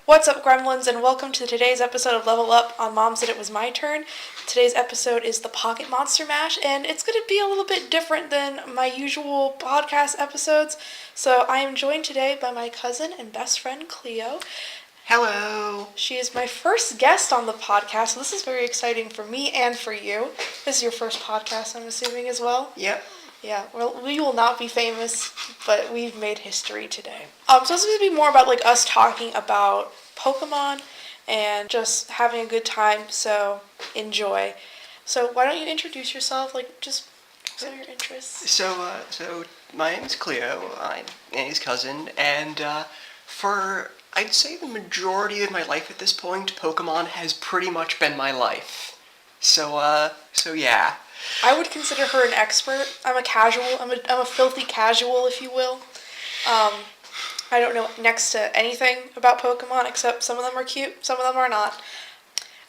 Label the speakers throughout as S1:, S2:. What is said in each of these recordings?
S1: What's up, Gremlins, and welcome to today's episode of Level Up on Mom Said It Was My Turn. Today's episode is the Pocket Monster Mash, and it's going to be a little bit different than my usual podcast episodes. So I am joined today by my cousin and best friend, Cleo.
S2: Hello!
S1: She is my first guest on the podcast, so this is very exciting for me and for you. This is your first podcast, I'm assuming, as well?
S2: Yep.
S1: Yeah, well, we will not be famous, but we've made history today. So this is going to be more about us talking about Pokemon and just having a good time, so enjoy. So why don't you introduce yourself, just what are your interests?
S2: So my name is Cleo, I'm Andy's cousin, and for, I'd say the majority of my life at this point, Pokemon has pretty much been my life. So yeah.
S1: I would consider her an expert. I'm a casual. I'm a filthy casual, if you will. I don't know next to anything about Pokemon except some of them are cute, some of them are not.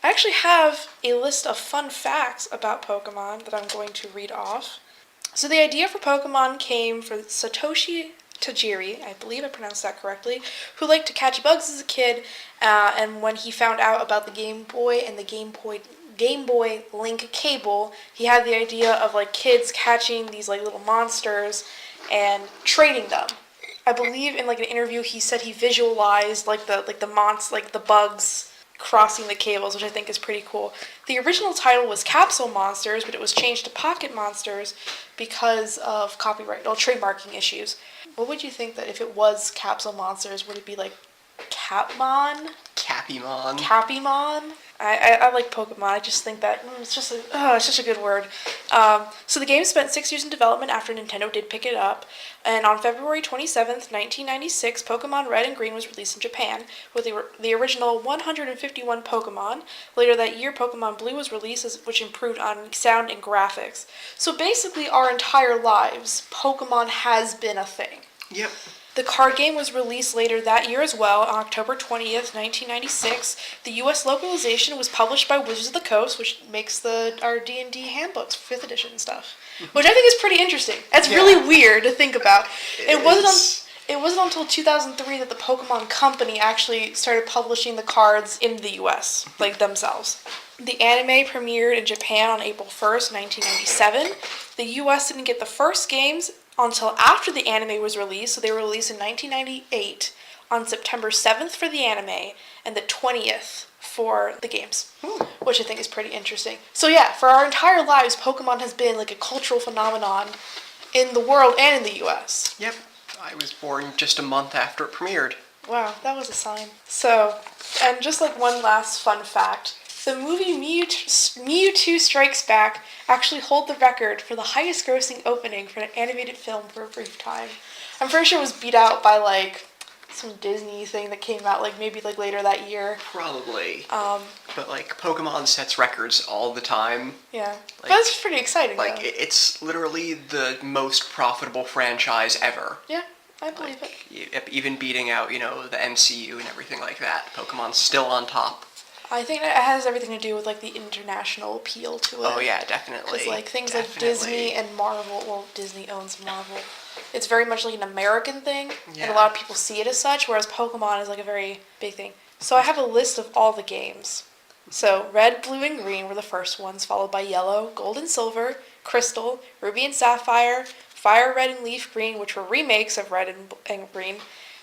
S1: I actually have a list of fun facts about Pokemon that I'm going to read off. So the idea for Pokemon came from Satoshi Tajiri, I believe I pronounced that correctly, who liked to catch bugs as a kid, and when he found out about the Game Boy and the Game Boy Link cable, he had the idea of kids catching these little monsters and trading them. I believe in an interview he said he visualized the bugs crossing the cables, which I think is pretty cool. The original title was Capsule Monsters, but it was changed to Pocket Monsters because of copyright or trademarking issues. What would you think that if it was Capsule Monsters, would it be Capmon?
S2: Cappymon.
S1: Cappymon? I like Pokemon. I just think that it's such a good word. So the game spent 6 years in development after Nintendo did pick it up, and on February 27th, 1996, Pokemon Red and Green was released in Japan with the original 151 Pokemon. Later that year, Pokemon Blue was released, which improved on sound and graphics. So basically, our entire lives, Pokemon has been a thing.
S2: Yep.
S1: The card game was released later that year as well, on October 20th, 1996. The U.S. localization was published by Wizards of the Coast, which makes our D&D handbooks, 5th edition and stuff, which I think is pretty interesting. That's really weird to think about. It wasn't until 2003 that the Pokemon Company actually started publishing the cards in the U.S., themselves. The anime premiered in Japan on April 1st, 1997. The U.S. didn't get the first games until after the anime was released, so they were released in 1998 on September 7th for the anime and the 20th for the games, which I think is pretty interesting. So yeah, for our entire lives, Pokemon has been a cultural phenomenon in the world and in the U.S.
S2: Yep. I was born just a month after it premiered.
S1: Wow, that was a sign. So, and just one last fun fact, the movie Mewtwo Strikes Back actually hold the record for the highest grossing opening for an animated film for a brief time. I'm pretty sure it was beat out by some Disney thing that came out maybe later that year.
S2: Probably. But Pokemon sets records all the time.
S1: Yeah. But it's pretty exciting though.
S2: It's literally the most profitable franchise ever.
S1: Yeah, I believe it.
S2: Even beating out, the MCU and everything like that. Pokemon's still on top.
S1: I think it has everything to do with the international appeal to it.
S2: Oh yeah, definitely.
S1: Because things like Disney and Marvel, well, Disney owns Marvel. It's very much an American thing, and a lot of people see it as such, whereas Pokemon is a very big thing. So I have a list of all the games. So Red, Blue, and Green were the first ones, followed by Yellow, Gold and Silver, Crystal, Ruby and Sapphire, Fire Red and Leaf Green, which were remakes of Red and Green,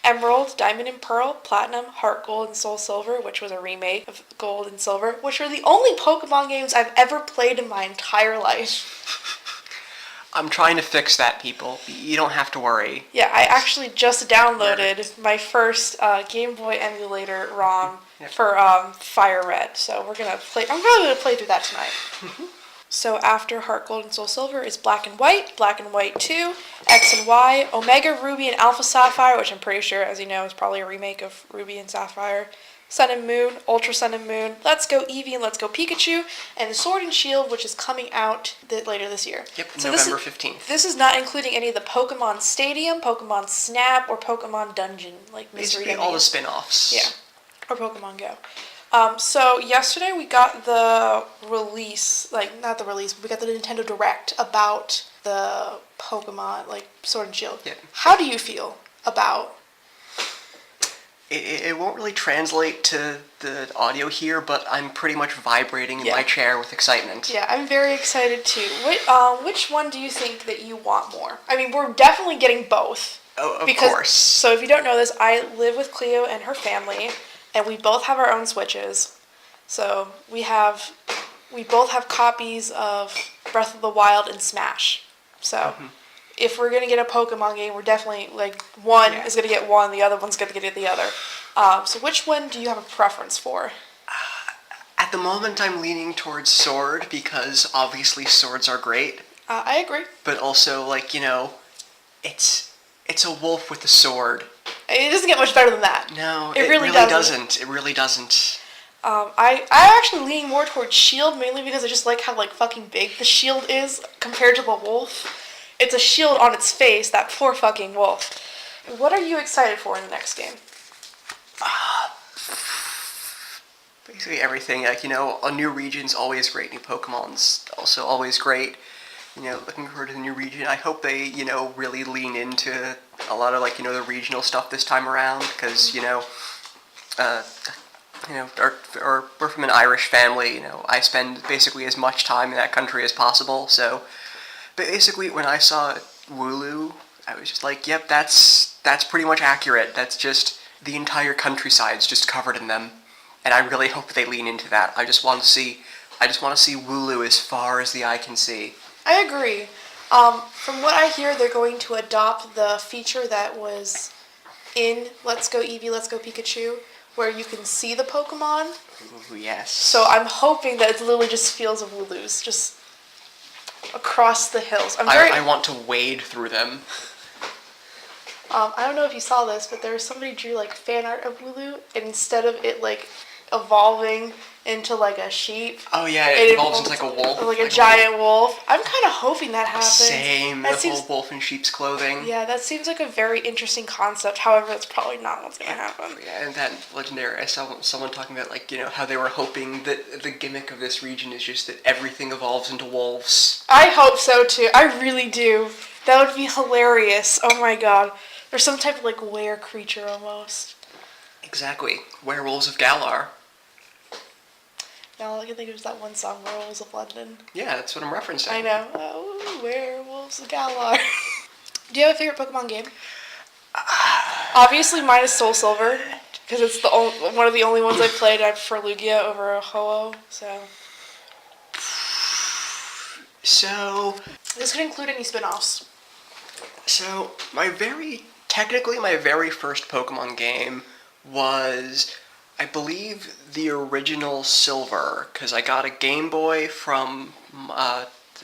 S1: Emerald, Diamond and Pearl, Platinum, Heart Gold, and Soul Silver, which was a remake of Gold and Silver, which are the only Pokemon games I've ever played in my entire life.
S2: I'm trying to fix that, people. You don't have to worry.
S1: Yeah, I actually just downloaded my first Game Boy emulator ROM for Fire Red, so I'm probably going to play through that tonight. So after Heart Gold and Soul Silver is Black and White 2, X and Y, Omega Ruby and Alpha Sapphire, which I'm pretty sure, as you know, is probably a remake of Ruby and Sapphire, Sun and Moon, Ultra Sun and Moon, Let's Go Eevee and Let's Go Pikachu, and Sword and Shield, which is coming out later this year.
S2: Yep, so November 15th.
S1: This is not including any of the Pokemon Stadium, Pokemon Snap, or Pokemon Dungeon,
S2: basically all the spin-offs.
S1: Yeah, or Pokemon Go. So yesterday we got the release, not the release, but we got the Nintendo Direct about the Pokemon, Sword and Shield.
S2: Yep.
S1: How do you feel about
S2: it won't really translate to the audio here, but I'm pretty much vibrating in my chair with excitement.
S1: Yeah, I'm very excited too. Which one do you think that you want more? I mean, we're definitely getting both.
S2: Oh, of course.
S1: So if you don't know this, I live with Cleo and her family, and we both have our own Switches. So we both have copies of Breath of the Wild and Smash. So if we're gonna get a Pokemon game, we're definitely like one is gonna get one, the other one's gonna get the other. So which one do you have a preference for?
S2: At the moment, I'm leaning towards Sword because obviously swords are great.
S1: I agree.
S2: But also, like, it's a wolf with a sword.
S1: It doesn't get much better than that.
S2: No, it really doesn't. It really doesn't.
S1: I'm actually leaning more towards shield, mainly because I just like how fucking big the shield is compared to the wolf. It's a shield on its face, that poor fucking wolf. What are you excited for in the next game?
S2: Basically everything. Like, a new region's always great. New Pokemon's also always great. Looking forward to the new region. I hope they, really lean into a lot of, the regional stuff this time around, because, we're from an Irish family. I spend basically as much time in that country as possible. So, basically, when I saw Wooloo, I was just like, yep, that's pretty much accurate. That's just the entire countryside's just covered in them, and I really hope they lean into that. I just want to see Wooloo as far as the eye can see.
S1: I agree. From what I hear, they're going to adopt the feature that was in Let's Go Eevee, Let's Go Pikachu, where you can see the Pokemon.
S2: Ooh, yes.
S1: So I'm hoping that it's literally just fields of Wooloos, just across the hills.
S2: I want to wade through them.
S1: I don't know if you saw this, but there was somebody drew fan art of Wooloo, and instead of it evolving into a sheep.
S2: Oh yeah, it evolves into a wolf.
S1: Like a giant wolf. I'm kind of hoping that happens.
S2: Same, the whole wolf in sheep's clothing.
S1: Yeah, that seems like a very interesting concept. However, that's probably not what's going to happen.
S2: Yeah, and that legendary, I saw someone talking about how they were hoping that the gimmick of this region is just that everything evolves into wolves.
S1: I hope so too. I really do. That would be hilarious. Oh my god. There's some type of were creature almost.
S2: Exactly. Werewolves of Galar.
S1: All I can think of is that one song, Werewolves of London.
S2: Yeah, that's what I'm referencing.
S1: I know. Oh, Werewolves of Galar. Do you have a favorite Pokemon game? Obviously, mine is Soul Silver, because it's one of the only ones I've played. I prefer Lugia over Ho-Oh,
S2: So...
S1: This could include any spin-offs.
S2: So, my very first Pokemon game was... I believe the original Silver, because I got a Game Boy from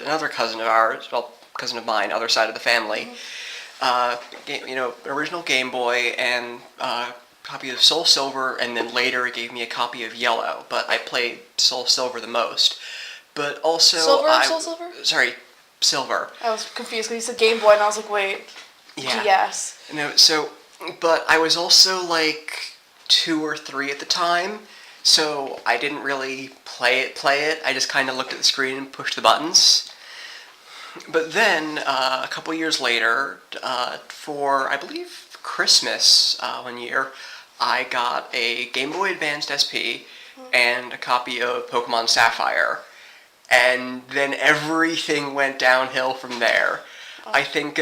S2: another cousin of ours, cousin of mine, other side of the family. Original Game Boy and copy of Soul Silver, and then later it gave me a copy of Yellow. But I played Soul Silver the most. But also
S1: Soul Silver?
S2: Sorry, Silver.
S1: I was confused because you said Game Boy, and I was like, wait, DS.
S2: No, but I was also 2 or 3 at the time, so I didn't really play it. I just kind of looked at the screen and pushed the buttons. But then, a couple years later, for, I believe, Christmas one year, I got a Game Boy Advanced SP and a copy of Pokemon Sapphire. And then everything went downhill from there. Oh. I think,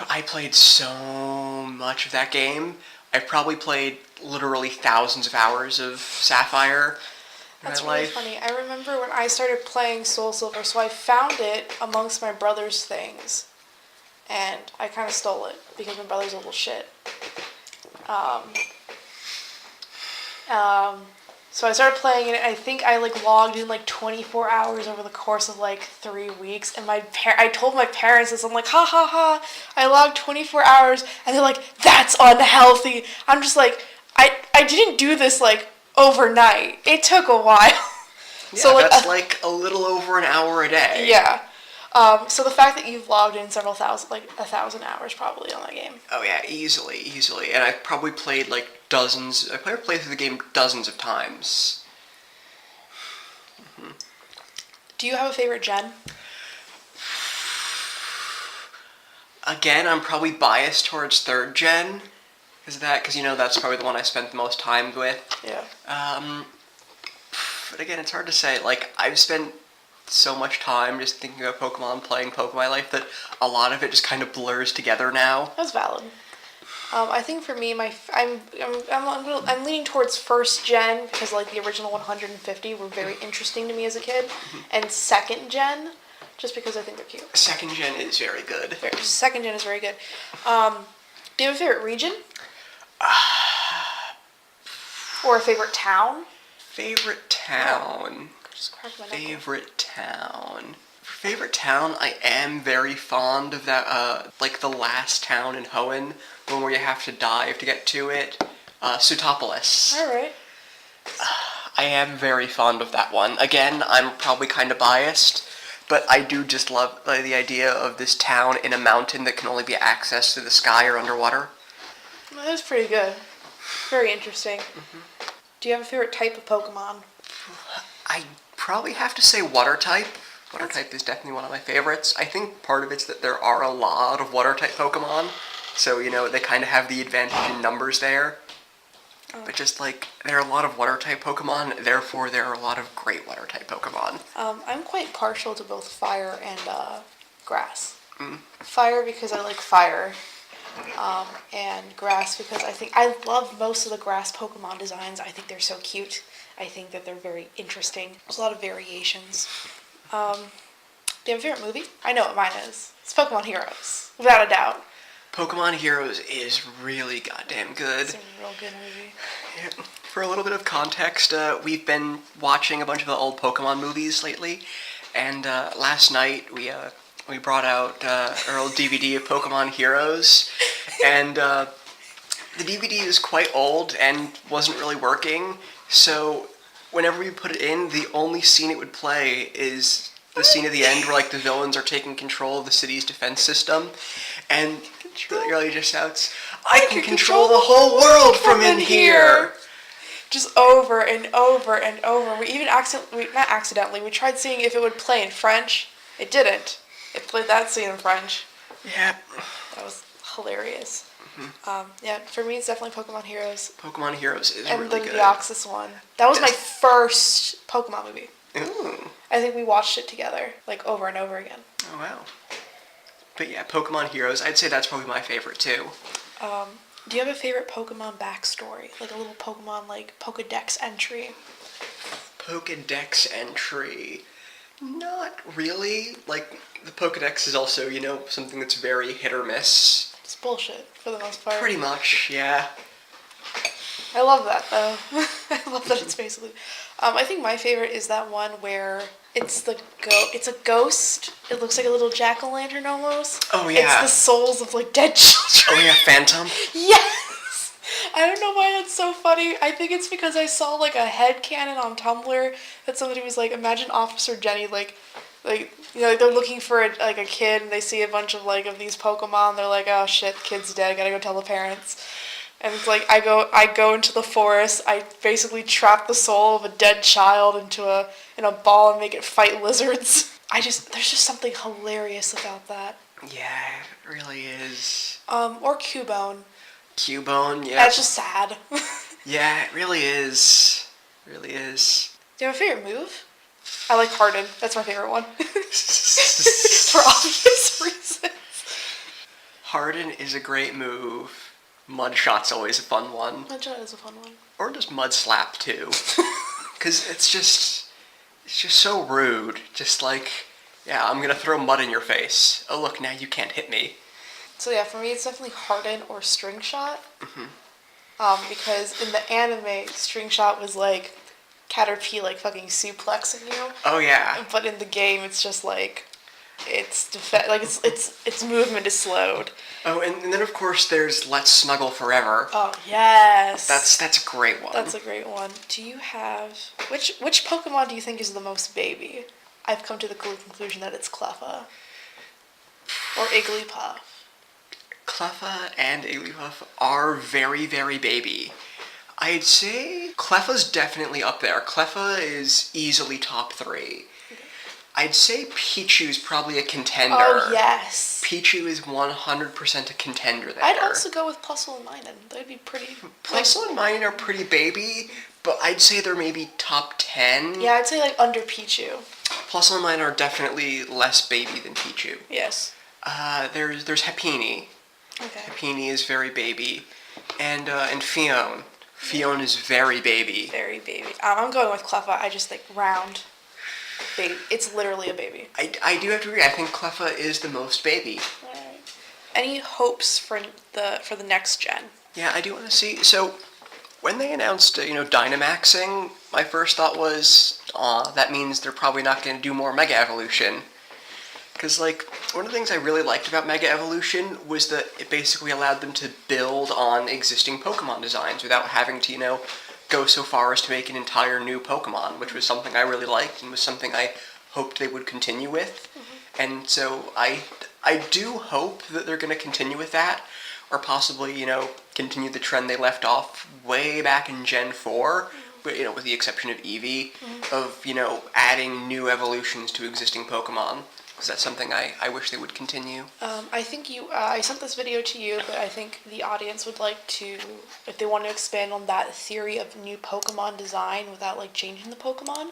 S2: I played so much of that game. I probably played literally thousands of hours of Sapphire in
S1: That's
S2: my
S1: really
S2: life.
S1: funny. I remember when I started playing Soul Silver, so I found it amongst my brother's things. And I kind of stole it because my brother's a little shit. So I started playing it, and I think I logged in 24 hours over the course of 3 weeks, and I told my parents this. I'm like, ha ha ha, I logged 24 hours, and they're like, that's unhealthy. I'm just like, I didn't do this overnight. It took a while.
S2: Yeah, so that's a little over an hour a day.
S1: Yeah. So the fact that you've logged in several thousand, 1,000 hours probably on that game.
S2: Oh yeah, easily. And I've probably played dozens. I played through the game dozens of times. Mm-hmm.
S1: Do you have a favorite gen?
S2: Again, I'm probably biased towards 3rd gen. Because that's probably the one I spent the most time with.
S1: Yeah.
S2: But again, it's hard to say. Like, I've spent so much time just thinking about Pokemon, playing Pokemon in my life, that a lot of it just kind of blurs together now.
S1: That's valid. I think for me, I'm leaning towards 1st gen because like the original 150 were very interesting to me as a kid, and 2nd gen just because I think they're cute.
S2: 2nd gen is very good.
S1: 2nd gen is very good. Do you have a favorite region? Or a favorite town?
S2: Favorite town.
S1: Just cracked my knuckle.
S2: Favorite town. For favorite town, I am very fond of that, like the last town in Hoenn, the one where you have to dive to get to it. Sutopolis.
S1: Alright.
S2: I am very fond of that one. Again, I'm probably kind of biased, but I do just love the idea of this town in a mountain that can only be accessed through the sky or underwater.
S1: Well, that was pretty good. Very interesting. Do you have a favorite type of Pokemon?
S2: I probably have to say water type. Water type is definitely one of my favorites. I think part of it's that there are a lot of water type Pokemon, so they kind of have the advantage in numbers there. But just like, there are a lot of water type Pokemon, therefore there are a lot of great water type Pokemon.
S1: I'm quite partial to both fire and grass. Fire because I like fire, and grass because I love most of the grass Pokemon designs. I think they're so cute. I think that they're very interesting. There's a lot of variations. Do you have a favorite movie? I know what mine is. It's Pokemon Heroes, without a doubt.
S2: Pokemon Heroes is really goddamn good.
S1: It's a real good movie.
S2: Yeah. For a little bit of context, we've been watching a bunch of the old Pokemon movies lately, and last night we brought out our old DVD of Pokemon Heroes, and the DVD is quite old and wasn't really working, so whenever we put it in, the only scene it would play is the scene at the end where like the villains are taking control of the city's defense system, and the girl just shouts, "I can control the whole world from in here!"
S1: Just over and over and over. We even we tried seeing if it would play in French. It didn't. It played that scene in French.
S2: Yeah.
S1: That was hilarious. Yeah, for me it's definitely Pokemon Heroes.
S2: Pokemon Heroes is
S1: and
S2: really
S1: the
S2: good.
S1: Deoxys one. That was my first Pokemon movie.
S2: Ooh.
S1: I think we watched it together, like over and over again.
S2: Oh wow. But yeah, Pokemon Heroes, I'd say that's probably my favorite too.
S1: Do you have a favorite Pokemon backstory? Like a little Pokemon, like, Pokedex entry?
S2: Pokedex entry? Not really. Like, the Pokedex is also, something that's very hit or miss.
S1: It's bullshit, for the most part.
S2: Pretty much, yeah.
S1: I love that, though. I love that it's basically... I think my favorite is that one where it's it's a ghost. It looks like a little jack-o'-lantern almost.
S2: Oh, yeah.
S1: It's the souls of, like, dead children.
S2: Oh, yeah, Phantom?
S1: Yes! I don't know why that's so funny. I think it's because I saw, like, a headcanon on Tumblr that somebody was like, imagine Officer Jenny, like they're looking for a kid, and they see a bunch of, like, of these Pokemon. They're like, oh, shit, the kid's dead. I gotta go tell the parents. And it's like, I go into the forest, I basically trap the soul of a dead child in a ball and make it fight lizards. There's just something hilarious about that.
S2: Yeah, it really is.
S1: Or Cubone.
S2: Cubone, yeah.
S1: That's just sad.
S2: Yeah, it really is. It really is.
S1: Do you have a favorite move? I like Harden. That's my favorite one. For obvious reasons.
S2: Harden is a great move. Mud Shot's always a fun one.
S1: Mud Shot is a fun one.
S2: Or just Mud Slap, too. Because it's just so rude. Just like, yeah, I'm gonna throw mud in your face. Oh, look, now you can't hit me.
S1: So yeah, for me it's definitely Harden or String Shot. Because in the anime, String Shot was like Caterpie like fucking suplexing you.
S2: Oh, yeah.
S1: But in the game, it's just like, its movement is slowed.
S2: Oh, and then of course there's Let's Snuggle Forever.
S1: Oh yes.
S2: That's a great one.
S1: That's a great one. Do you have which Pokemon do you think is the most baby? I've come to the conclusion that it's Cleffa or Igglypuff.
S2: Cleffa and Igglypuff are very, very baby. I'd say Cleffa's definitely up there. Cleffa is easily top 3. I'd say Pichu's probably a contender.
S1: Oh, yes.
S2: Pichu is 100% a contender there.
S1: I'd also go with Plusle and Minun. They'd be pretty...
S2: Plusle and Minun are pretty baby, but I'd say they're maybe top 10.
S1: Yeah, I'd say like under Pichu.
S2: Plusle and Minun are definitely less baby than Pichu.
S1: Yes.
S2: There's Happiny.
S1: Okay.
S2: Happiny is very baby. And Fione. Fione is very baby.
S1: Very baby. I'm going with Cleffa. I just think round. Baby. It's literally a baby.
S2: I do have to agree. I think Cleffa is the most baby.
S1: Alright. Any hopes for the next gen?
S2: Yeah, I do want to see. So, when they announced, Dynamaxing, my first thought was, that means they're probably not going to do more Mega Evolution. Because, one of the things I really liked about Mega Evolution was that it basically allowed them to build on existing Pokemon designs without having to, go so far as to make an entire new Pokemon, which was something I really liked and was something I hoped they would continue with. Mm-hmm. And so I do hope that they're going to continue with that, or possibly, continue the trend they left off way back in Gen 4, mm-hmm. but, with the exception of Eevee, mm-hmm. of, adding new evolutions to existing Pokemon. Because that's something I wish they would continue.
S1: I think I sent this video to you, but I think the audience would like to, if they want to expand on that theory of new Pokemon design without, changing the Pokemon,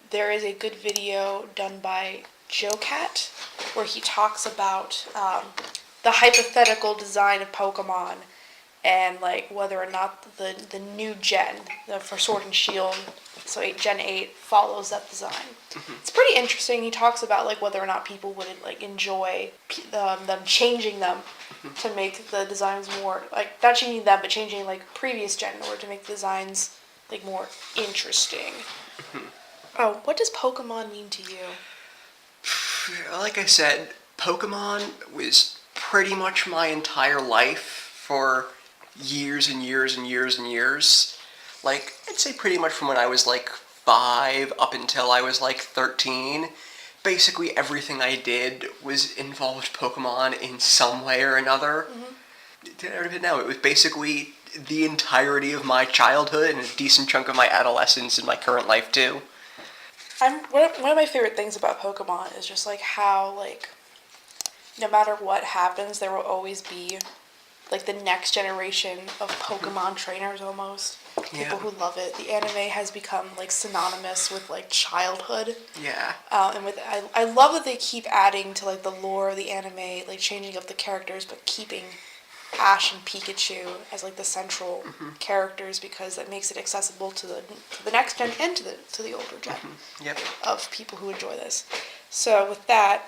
S1: there is a good video done by Joe Cat, where he talks about the hypothetical design of Pokemon and, whether or not the new gen, for Sword and Shield, so Gen 8 follows that design. Mm-hmm. It's pretty interesting. He talks about whether or not people would enjoy them changing them mm-hmm. to make the designs more not changing them, but changing previous gen in order to make the designs more interesting. Mm-hmm. Oh, what does Pokemon mean to you?
S2: Like I said, Pokemon was pretty much my entire life for years and years and years and years. I'd say pretty much from when I was 5 up until I was 13, basically everything I did was involved Pokemon in some way or another. Mm-hmm. No, it was basically the entirety of my childhood and a decent chunk of my adolescence and my current life too.
S1: One of my favorite things about Pokemon is just how no matter what happens, there will always be the next generation of Pokemon trainers almost. People who love it. The anime has become synonymous with childhood. Yeah. And I love that they keep adding to the lore of the anime, changing up the characters, but keeping Ash and Pikachu as the central mm-hmm. characters, because that makes it accessible to the next gen and to the older gen mm-hmm. yep. of people who enjoy this. So with that,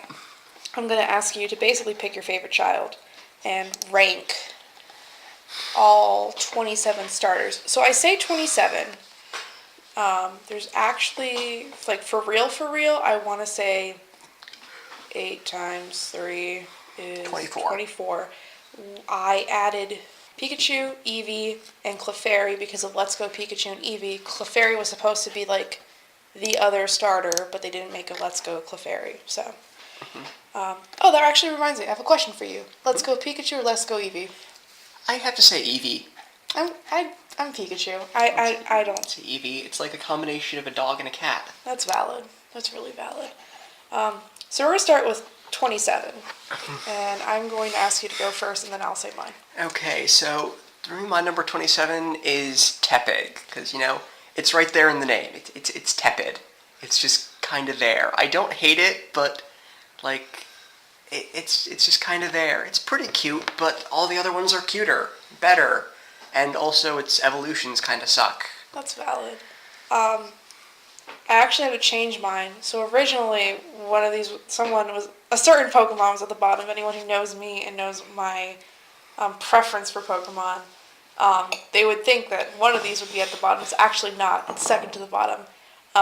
S1: I'm going to ask you to basically pick your favorite child and rank all 27 starters. So I say 27. There's actually, for real, I want to say 8 times 3 is 24. I added Pikachu, Eevee, and Clefairy because of Let's Go Pikachu and Eevee. Clefairy was supposed to be the other starter, but they didn't make a Let's Go Clefairy. So, that actually reminds me. I have a question for you. Let's Go Pikachu or Let's Go Eevee?
S2: I have to say Eevee.
S1: I'm Pikachu. I don't
S2: say Eevee. It's like a combination of a dog and a cat.
S1: That's valid. That's really valid. So we're gonna start with 27, and I'm going to ask you to go first, and then I'll say mine.
S2: Okay, so my number 27 is Tepid, because it's right there in the name. It's tepid. It's just kind of there. I don't hate it, but it's just kind of there. It's pretty cute, but all the other ones are cuter, better, and also its evolutions kind of suck.
S1: That's valid. I actually had to change mine. So originally, a certain Pokemon was at the bottom. Anyone who knows me and knows my preference for Pokemon, they would think that one of these would be at the bottom. It's actually not. It's second to the bottom.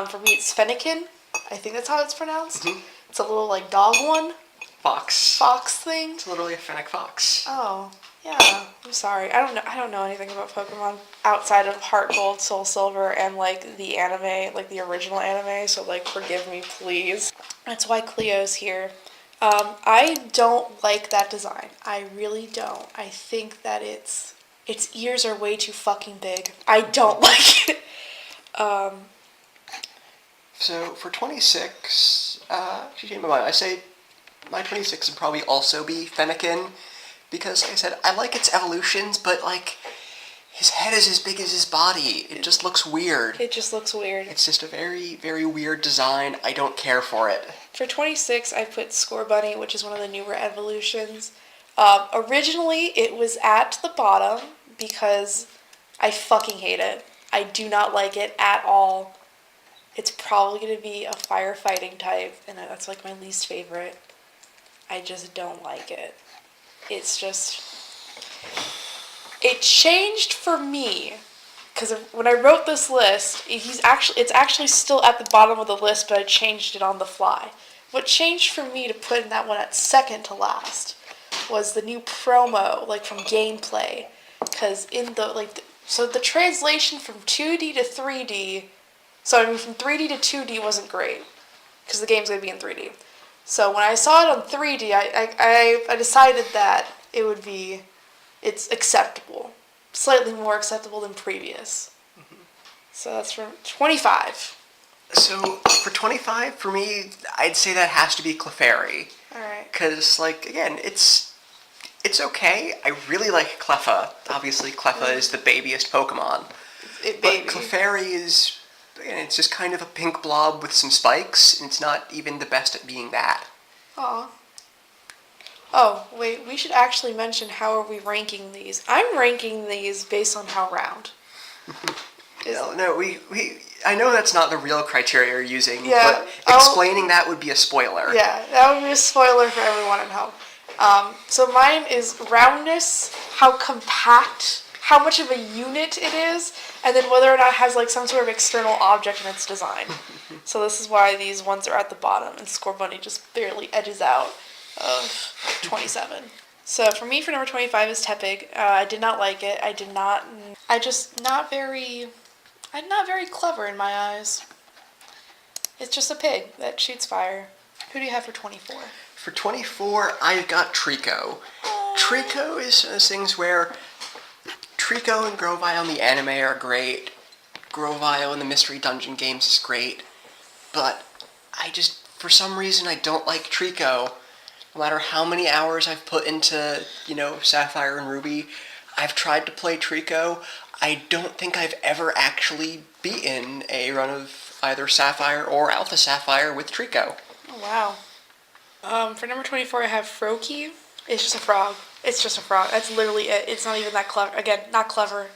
S1: For me, it's Fennekin. I think that's how it's pronounced. Mm-hmm. It's a little dog one. Fox thing.
S2: It's literally a Fennec fox.
S1: Oh, yeah. I'm sorry. I don't know anything about Pokemon outside of Heart Gold, Soul Silver, and the anime, the original anime. So forgive me, please. That's why Cleo's here. I don't like that design. I really don't. I think that its ears are way too fucking big. I don't like it.
S2: So for 26, actually changed my mind. I say my 26 would probably also be Fennekin, because like I said, I like its evolutions, but like his head is as big as his body. It just looks weird.
S1: It just looks weird.
S2: It's just a very, very weird design. I don't care for it.
S1: For 26, I put Scorbunny, which is one of the newer evolutions. Originally, it was at the bottom because I fucking hate it. I do not like it at all. It's probably going to be a firefighting type, and that's like my least favorite. I just don't like it. It's just... It changed for me, because when I wrote this list, it's actually still at the bottom of the list, but I changed it on the fly. What changed for me to put that one at second to last was the new promo, like from gameplay, because in the so the translation from 2D to 3D, from 3D to 2D wasn't great, because the game's gonna be in 3D. So when I saw it on 3D, I decided that it's acceptable. Slightly more acceptable than previous. Mm-hmm. So that's for 25.
S2: So for 25, for me, I'd say that has to be Clefairy.
S1: Alright.
S2: Because, like, again, it's okay. I really like Cleffa. Obviously, Cleffa is the babyest Pokemon. But Clefairy is, again, it's just kind of a pink blob with some spikes, and it's not even the best at being that.
S1: Aw. Oh, wait, we should actually mention how are we ranking these. I'm ranking these based on how round.
S2: I know that's not the real criteria you're using,
S1: yeah,
S2: but explaining that would be a spoiler.
S1: Yeah, that would be a spoiler for everyone at home. So mine is roundness, how compact, how much of a unit it is, and then whether or not it has like some sort of external object in its design. So this is why these ones are at the bottom, and Scorbunny just barely edges out of 27. So for me, for number 25 is Tepig. I did not like it. I'm not very clever in my eyes. It's just a pig that shoots fire. Who do you have for 24?
S2: For 24, I've got Trico. Trico is one of those things where Trico and Grovyle in the anime are great. Grovyle in the Mystery Dungeon games is great. But for some reason, I don't like Trico. No matter how many hours I've put into, Sapphire and Ruby, I've tried to play Trico. I don't think I've ever actually beaten a run of either Sapphire or Alpha Sapphire with Trico.
S1: Oh, wow. For number 24, I have Froakie. It's just a frog. It's just a frog. That's literally it. It's not even that clever. Again, not clever.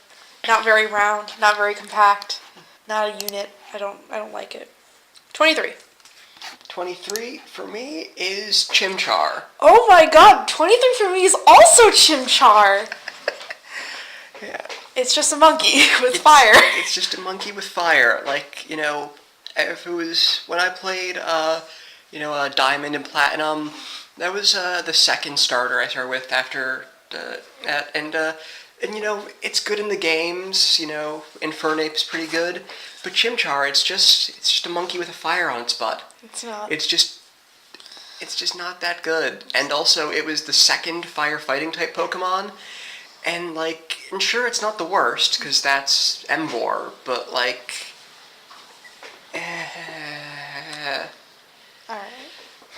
S1: Not very round. Not very compact. Not a unit. I don't like it. 23.
S2: 23 for me is Chimchar.
S1: Oh my god, 23 for me is also Chimchar.
S2: Yeah.
S1: It's just a monkey with fire.
S2: It's just a monkey with fire. Like, if it was when I played, Diamond and Platinum, that was the second starter I started with after that. And it's good in the games. Infernape's pretty good. But Chimchar, it's just a monkey with a fire on its butt.
S1: It's not.
S2: It's just not that good. And also, it was the second firefighting type Pokemon. And, sure, it's not the worst, because that's Emvor, but,
S1: Alright.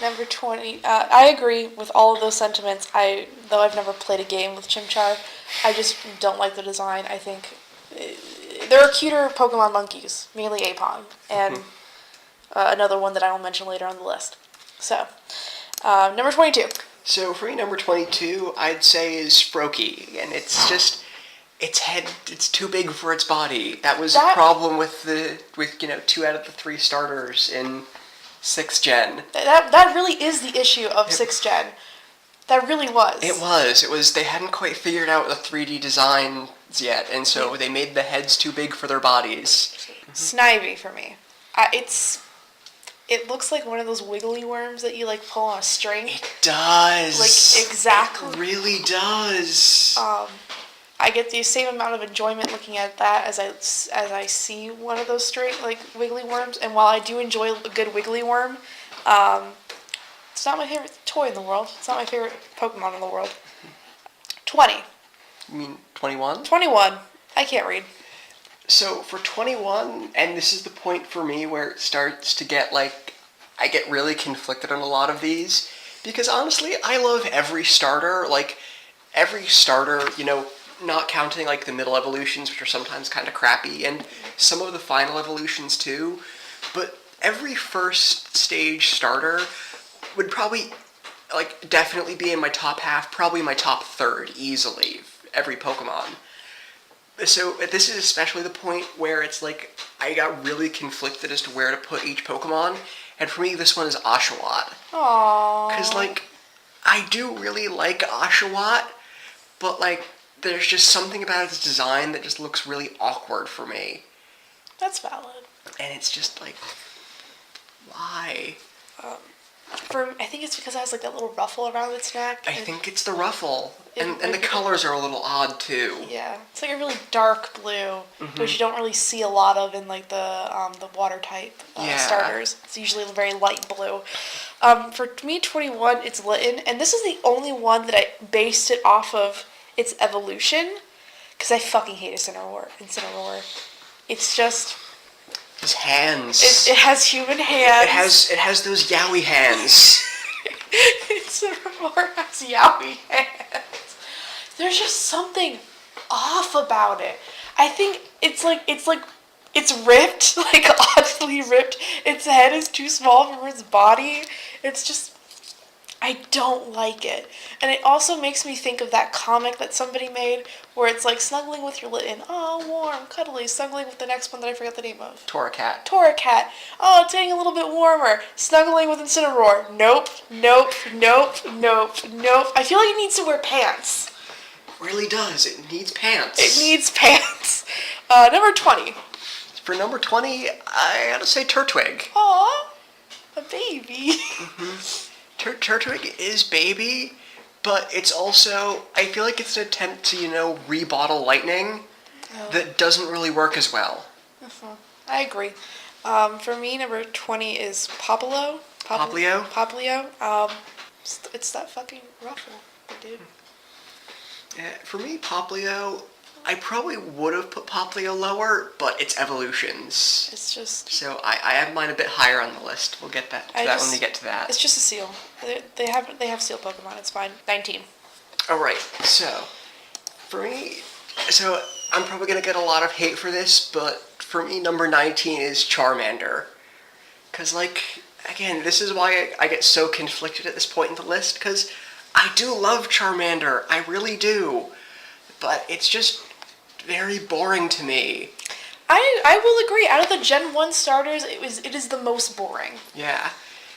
S1: Number 20. I agree with all of those sentiments. Though I've never played a game with Chimchar, I just don't like the design. I think there are cuter Pokemon monkeys, mainly Apom, and another one that I will mention later on the list. So, number 22.
S2: So for me, number 22, I'd say is Froakie, and it's just its head. It's too big for its body. That was a problem with 2 out of the 3 starters in 6th Gen.
S1: That really is the issue of 6th Gen. That really was. It
S2: was. They hadn't quite figured out the 3D designs yet, and so they made the heads too big for their bodies.
S1: Snivy for me. It looks like one of those wiggly worms that you pull on a string.
S2: It does.
S1: Exactly.
S2: It really does.
S1: I get the same amount of enjoyment looking at that as I see one of those straight wiggly worms. And while I do enjoy a good wiggly worm, it's not my favorite toy in the world. It's not my favorite Pokemon in the world. 20.
S2: You mean 21?
S1: 21. I can't read.
S2: So for 21, and this is the point for me where it starts to get like, I get really conflicted on a lot of these, because honestly, I love every starter, not counting like the middle evolutions, which are sometimes kind of crappy, and some of the final evolutions too, but every first stage starter would probably like definitely be in my top half, probably my top third easily, every Pokemon. So this is especially the point where it's like I got really conflicted as to where to put each Pokemon, and for me this one is Oshawott.
S1: Aww.
S2: Because like I do really like Oshawott, but like there's just something about its design that just looks really awkward for me.
S1: That's valid.
S2: And it's just like, why?
S1: I think it's because it has like that little ruffle around its neck.
S2: I think it's the ruffle.
S1: It-
S2: And the colors are a little odd too.
S1: Yeah, it's like a really dark blue, which you don't really see a lot of in like the water type starters. It's usually very light blue. For me, 21, it's Litten, and this is the only one that I based it off of its evolution, because I fucking hate Incineroar. It's just
S2: His hands.
S1: it has human hands.
S2: It has those yaoi hands.
S1: Incineroar has yaoi hands. There's just something off about it. I think it's ripped, like oddly ripped. Its head is too small for its body. It's just, I don't like it. And it also makes me think of that comic that somebody made where it's like snuggling with your Litten. Oh, warm, cuddly. Snuggling with the next one that I forgot the name of.
S2: Torracat.
S1: Oh, it's getting a little bit warmer. Snuggling with Incineroar. Nope. I feel like it needs to wear pants.
S2: Really does. It needs pants.
S1: Number 20.
S2: For number 20, I gotta say Turtwig.
S1: Aw, a baby.
S2: Turtwig is baby, but it's also, I feel like it's an attempt to, rebottle Lightning that doesn't really work as well.
S1: I agree. For me, number 20 is Popplio.
S2: Popplio?
S1: It's that fucking ruffle, dude.
S2: Yeah, for me, Popplio, I probably would have put Popplio lower, but it's evolutions.
S1: It's just...
S2: So I have mine a bit higher on the list. We'll get that when we get to that.
S1: It's just a seal. They have seal Pokemon. It's fine. 19.
S2: All right. So for me, I'm probably gonna get a lot of hate for this, but for me, number 19 is Charmander. Cause again, this is why I get so conflicted at this point in the list. Cause I do love Charmander. I really do. But it's just very boring to me.
S1: I will agree. Out of the Gen 1 starters, it is the most boring.
S2: Yeah.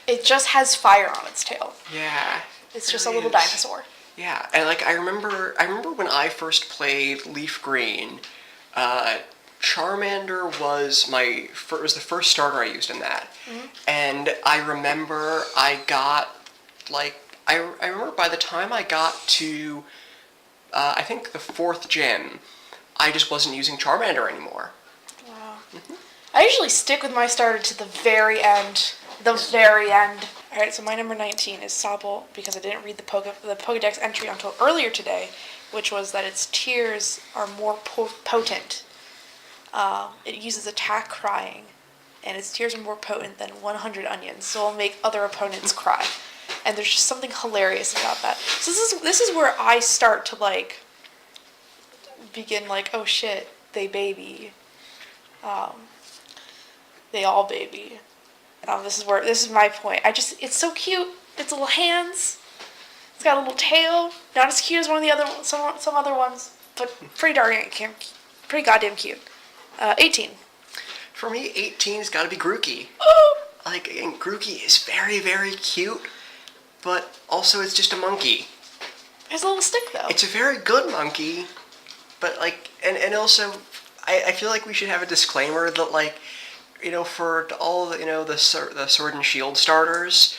S1: It just has fire on its tail.
S2: Yeah.
S1: It's just a little dinosaur.
S2: Yeah, and I remember when I first played Leaf Green, Charmander was the first starter I used in that. Mm-hmm. And I remember I remember by the time I got to I think the 4th gym, I just wasn't using Charmander anymore.
S1: Wow. Mm-hmm. I usually stick with my starter to the very end. Alright, so my number 19 is Sobble, because I didn't read the Pokedex entry until earlier today, which was that its tears are more potent. It uses attack crying, and its tears are more potent than 100 onions, so it'll make other opponents cry. And there's just something hilarious about that. So this is where I start to begin oh shit, they baby. They all baby. This is my point. It's so cute. Its little hands. It's got a little tail. Not as cute as some other ones, but pretty goddamn cute. 18.
S2: For me, 18's got to be Grookey.
S1: Oh.
S2: Again, Grookey is very, very cute, but also it's just a monkey.
S1: There's a little stick though.
S2: It's a very good monkey, but and also, I feel like we should have a disclaimer that for all the Sword and Shield starters,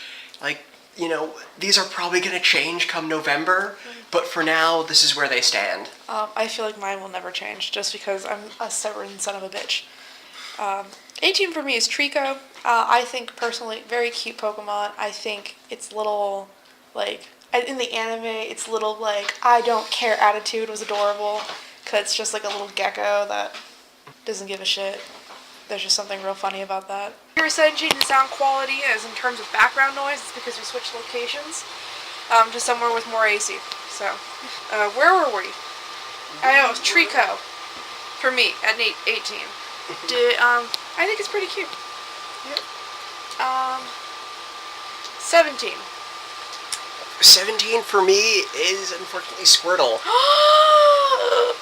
S2: these are probably going to change come November, but for now, this is where they stand.
S1: I feel like mine will never change, just because I'm a stubborn son of a bitch. 18 for me is Trico. I think, personally, very cute Pokemon. I think its little, in the anime, its little, I don't care attitude was adorable, because it's just a little gecko that Doesn't give a shit. There's just something real funny about that. Here we're setting change in sound quality as in terms of background noise. It's because we switched locations to somewhere with more AC. So, where were we? I know, it was Trico for me at 18. I think it's pretty cute.
S2: Yep.
S1: 17.
S2: 17 for me is unfortunately Squirtle.
S1: Oh,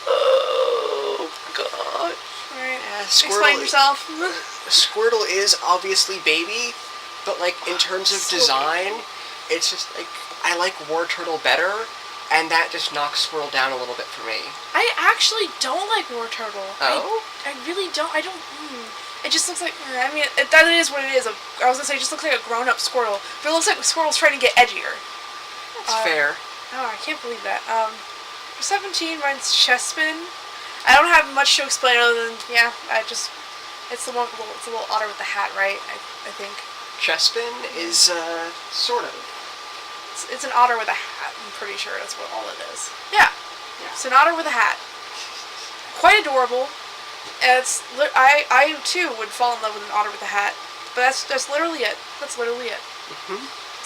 S1: God. Alright. Explain yourself.
S2: Squirtle is obviously baby, but like in terms of
S1: So
S2: design,
S1: baby.
S2: it's just like I like War Turtle better, and that just knocks Squirtle down a little bit for me.
S1: I actually don't like War Turtle.
S2: Oh?
S1: I really don't. I don't. It just looks like. I mean, that is what it is. I was gonna say, it just looks like a grown-up Squirtle, but it looks like Squirtle's trying to get edgier.
S2: That's fair.
S1: Oh, I can't believe that. For 17, mine's Chespin. I don't have much to explain other than it's the one. It's a little otter with the hat, right? I think.
S2: Chespin is sort of.
S1: It's an otter with a hat. I'm pretty sure that's what all it is. Yeah. It's an otter with a hat. Quite adorable. And I too would fall in love with an otter with a hat. But that's literally it. That's literally it.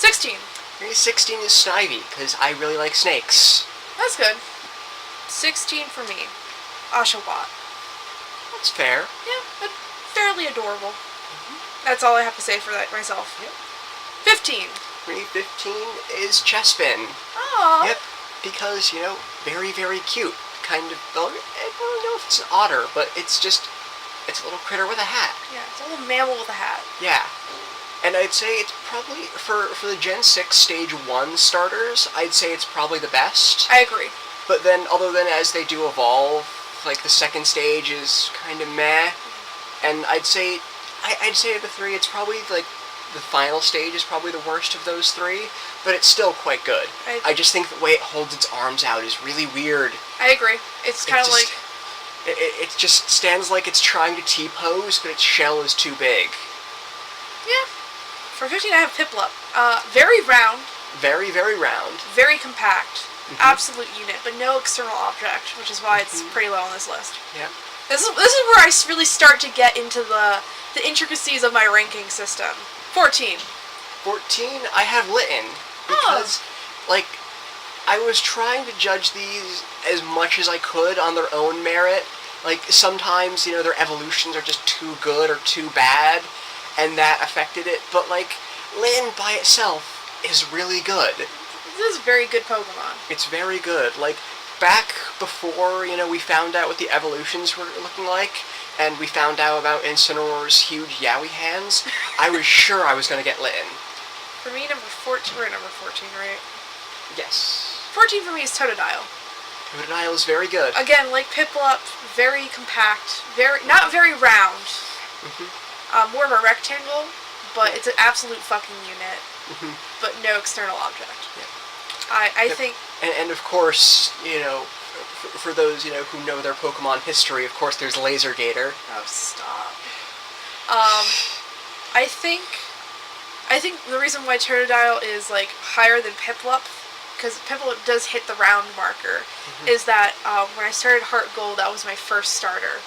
S1: 16.
S2: Maybe 16 is Snivy, because I really like snakes.
S1: That's good. 16 for me. Oshawott.
S2: That's fair.
S1: Yeah, but fairly adorable. That's all I have to say for that myself.
S2: Yep.
S1: 15.
S2: For me, 15 is Chespin.
S1: Aww.
S2: Yep, because, very, very cute. Kind of, well, I don't know if it's an otter, but it's a little critter with a hat.
S1: Yeah, it's a little mammal with a hat.
S2: Yeah. And I'd say it's probably, for the Gen 6 Stage 1 starters, I'd say it's probably the best.
S1: I agree.
S2: But then, as they do evolve, like, the second stage is kind of meh. And I'd say of the three, it's probably, like, the final stage is probably the worst of those three, but it's still quite good. I just think the way it holds its arms out is really weird.
S1: I agree. It's kind of like...
S2: It just stands like it's trying to T-pose, but its shell is too big.
S1: Yeah. For 15, I have Piplup. Very round.
S2: Very, very round.
S1: Very compact. Absolute unit, but no external object, which is why it's pretty low on this list.
S2: Yeah.
S1: This is where I really start to get into the intricacies of my ranking system. 14.
S2: 14, I have Litten, because, I was trying to judge these as much as I could on their own merit. Like, sometimes, their evolutions are just too good or too bad, and that affected it, but, Litten by itself is really good.
S1: This is a very good Pokemon.
S2: It's very good. Back before, we found out what the evolutions were looking like, and we found out about Incineroar's huge Yowie hands, I was sure I was going to get Litten.
S1: For me, number 14, we're at number 14, right?
S2: Yes.
S1: 14 for me is Totodile.
S2: Totodile is very good.
S1: Again, like Piplup, very compact, not very round. More of a rectangle, but it's an absolute fucking unit. But no external object.
S2: Yeah.
S1: I think...
S2: And of course, for those, who know their Pokemon history, of course there's Laser Gator.
S1: Oh, stop. I think the reason why Totodile is, higher than Piplup, because Piplup does hit the round marker, is that when I started Heart Gold, that was my first starter.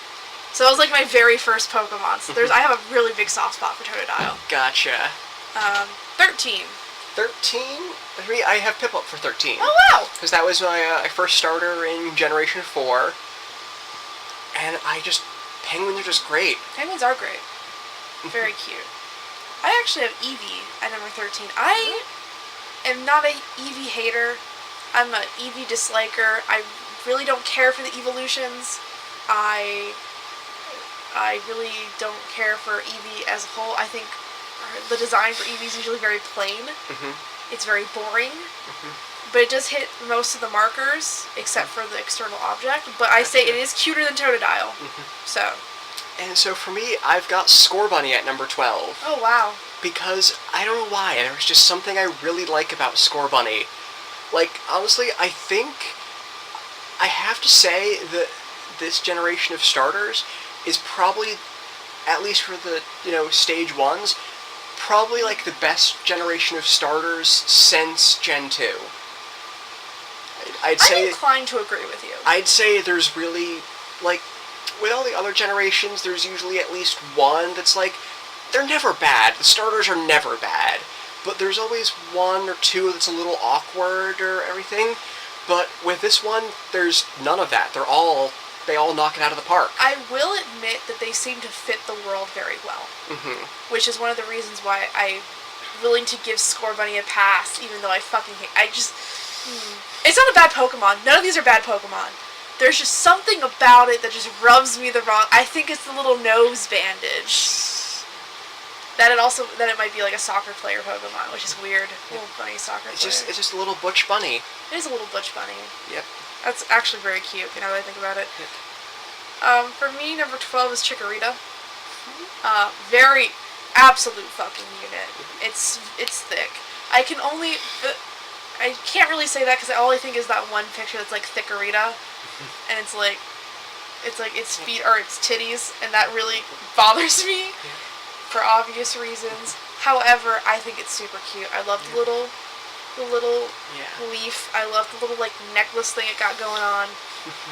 S1: So that was, my very first Pokemon. So I have a really big soft spot for Totodile.
S2: Gotcha.
S1: 13.
S2: 13? For me, I have Piplup for 13.
S1: Oh, wow!
S2: Because that was my first starter in Generation 4. And Penguins are just great.
S1: Penguins are great. Very cute. I actually have Eevee at number 13. I am not a Eevee hater. I'm an Eevee disliker. I really don't care for the evolutions. I really don't care for Eevee as a whole. I think the design for Eevee is usually very plain. It's very boring. But it does hit most of the markers, except for the external object. But I say it is cuter than Totodile. So.
S2: And so for me, I've got Scorbunny at number 12.
S1: Oh, wow.
S2: Because, I don't know why, there's just something I really like about Scorbunny. Honestly, I think I have to say that this generation of starters is probably, at least for the, stage 1s, probably, the best generation of starters since Gen 2. I'm inclined
S1: to agree with you.
S2: I'd say there's really, with all the other generations, there's usually at least one that's like, they're never bad. The starters are never bad. But there's always one or two that's a little awkward or everything. But with this one, there's none of that. They all knock it out of the park.
S1: I will admit that they seem to fit the world very well. Which is one of the reasons why I'm willing to give Score Bunny a pass, even though I fucking hate... It's not a bad Pokemon. None of these are bad Pokemon. There's just something about it that just rubs me the wrong... I think it's the little nose bandage. That it might be like a soccer player Pokemon, which is weird. A little bunny soccer player.
S2: It's just a little butch bunny.
S1: It is a little butch bunny.
S2: Yep.
S1: That's actually very cute, now that I think about it.
S2: Yep.
S1: For me, number 12 is Chikorita. Very absolute fucking unit. It's thick. I can't really say that because all I think is that one picture that's like Thickerita, and it's like its feet are its titties, and that really bothers me for obvious reasons. However, I think it's super cute. I love the little leaf. I love the little like necklace thing it got going on.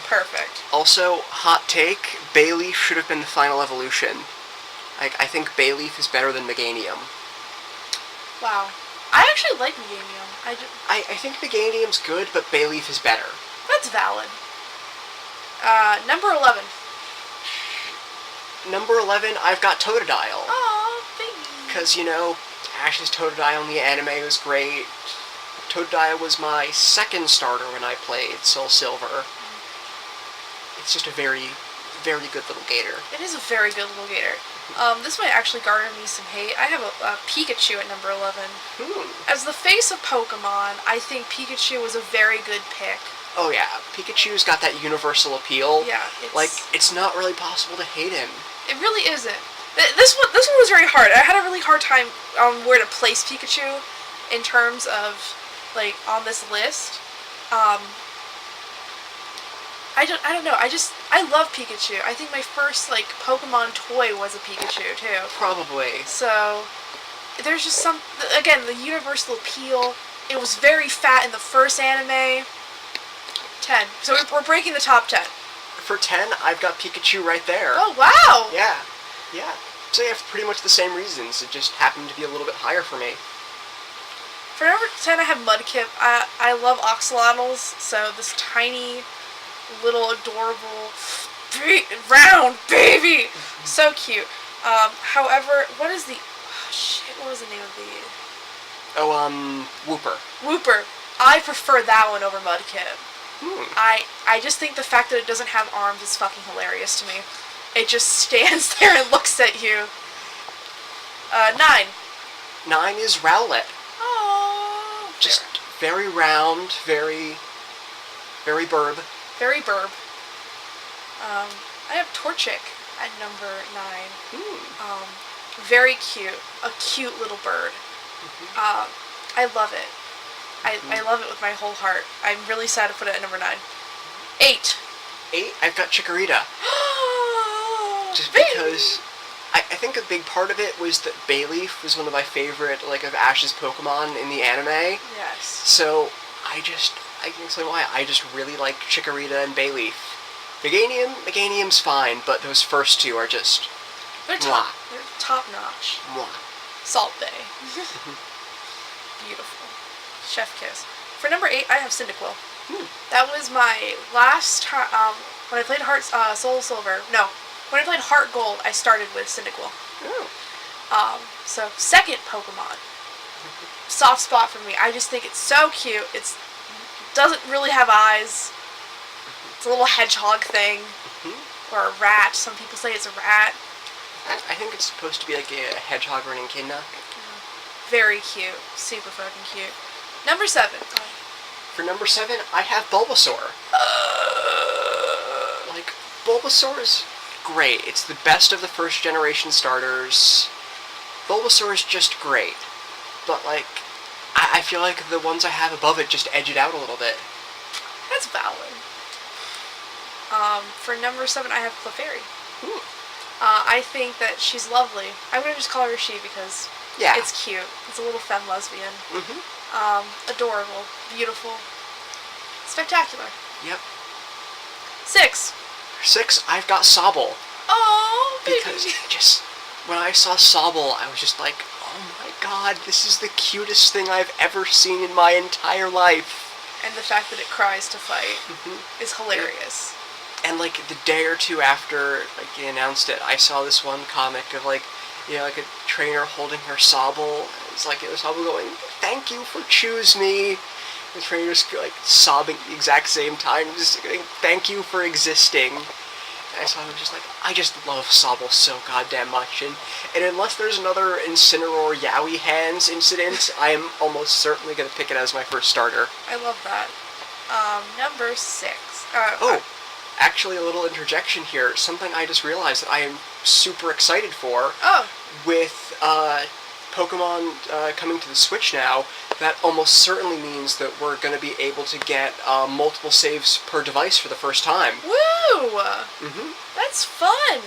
S1: Perfect.
S2: Also, hot take, Bayleaf should have been the final evolution. I think Bayleaf is better than Meganium.
S1: Wow. I actually like Meganium.
S2: I think Meganium's good, but Bayleaf is better.
S1: That's valid. Number 11.
S2: Number 11, I've got Totodile.
S1: Aw, baby.
S2: Because, Ash's Totodile in the anime was great. Totodile was my second starter when I played Soul Silver. It's just a very, very good little gator.
S1: It is a very good little gator. This might actually garner me some hate. I have a Pikachu at number 11. As the face of Pokemon, I think Pikachu was a very good pick.
S2: Oh yeah, Pikachu's got that universal appeal.
S1: Yeah,
S2: it's not really possible to hate him.
S1: It really isn't. This one was very hard. I had a really hard time on where to place Pikachu in terms of, like, on this list. I don't know. I love Pikachu. I think my first, like, Pokemon toy was a Pikachu, too.
S2: Probably.
S1: So, there's just again, the universal appeal. It was very fat in the first anime. 10. So we're breaking the top 10.
S2: For 10, I've got Pikachu right there.
S1: Oh, wow!
S2: Yeah. So yeah, for pretty much the same reasons. It just happened to be a little bit higher for me.
S1: For number 10, I have Mudkip. I love Oxalotls, so this tiny, little, adorable, round baby! So cute. However, what was the name of the...
S2: Wooper.
S1: Wooper. I prefer that one over Mudkip. I just think the fact that it doesn't have arms is fucking hilarious to me. It just stands there and looks at you. 9.
S2: 9 is Rowlet.
S1: Oh,
S2: just very round, very burb.
S1: Very burb. I have Torchic at number 9. Very cute. A cute little bird. I love it. I love it with my whole heart. I'm really sad to put it at number 9. 8.
S2: 8, I've got Chikorita. Just because I think a big part of it was that Bayleaf was one of my favorite, like, of Ash's Pokemon in the anime.
S1: Yes.
S2: So I can explain why. I just really like Chikorita and Bayleaf. Meganium's fine, but those first two are just...
S1: They're top notch. Salt Bay. Beautiful. Chef kiss. For number 8, I have Cyndaquil. That was my last time, when I played Soul Silver. No, when I played Heart Gold, I started with Cyndaquil. So, second Pokemon. Soft spot for me. I just think it's so cute. It doesn't really have eyes. It's a little hedgehog thing. Or a rat. Some people say it's a rat.
S2: I think it's supposed to be like a hedgehog or an echidna.
S1: Very cute. Super fucking cute. Number 7.
S2: For number 7, I have Bulbasaur. Like, Bulbasaur's great. It's the best of the first generation starters. Bulbasaur's just great. But, like, I feel like the ones I have above it just edge it out a little bit.
S1: That's valid. For number 7, I have Clefairy. I think that she's lovely. I'm going to just call her she because it's cute. It's a little femme lesbian. Adorable. Beautiful. Spectacular.
S2: Yep.
S1: 6.
S2: 6, I've got Sobble.
S1: Oh, baby.
S2: Because just when I saw Sobble, I was just like, oh my god, this is the cutest thing I've ever seen in my entire life.
S1: And the fact that it cries to fight is hilarious.
S2: And like the day or two after like they announced it, I saw this one comic of like, you know, like a trainer holding her Sobble. It's like it was Sobble going, "Thank you for choose me." The trainer just like sobbing at the exact same time, just going, "Thank you for existing." And I saw him just like, I just love Sobble so goddamn much, and unless there's another Incineroar Yowie Hands incident, I am almost certainly going to pick it as my first starter.
S1: I love that. Number 6.
S2: Actually, a little interjection here. Something I just realized that I am super excited for.
S1: Oh.
S2: With Pokemon coming to the Switch now, that almost certainly means that we're going to be able to get multiple saves per device for the first time.
S1: Woo!
S2: Mm-hmm.
S1: That's fun!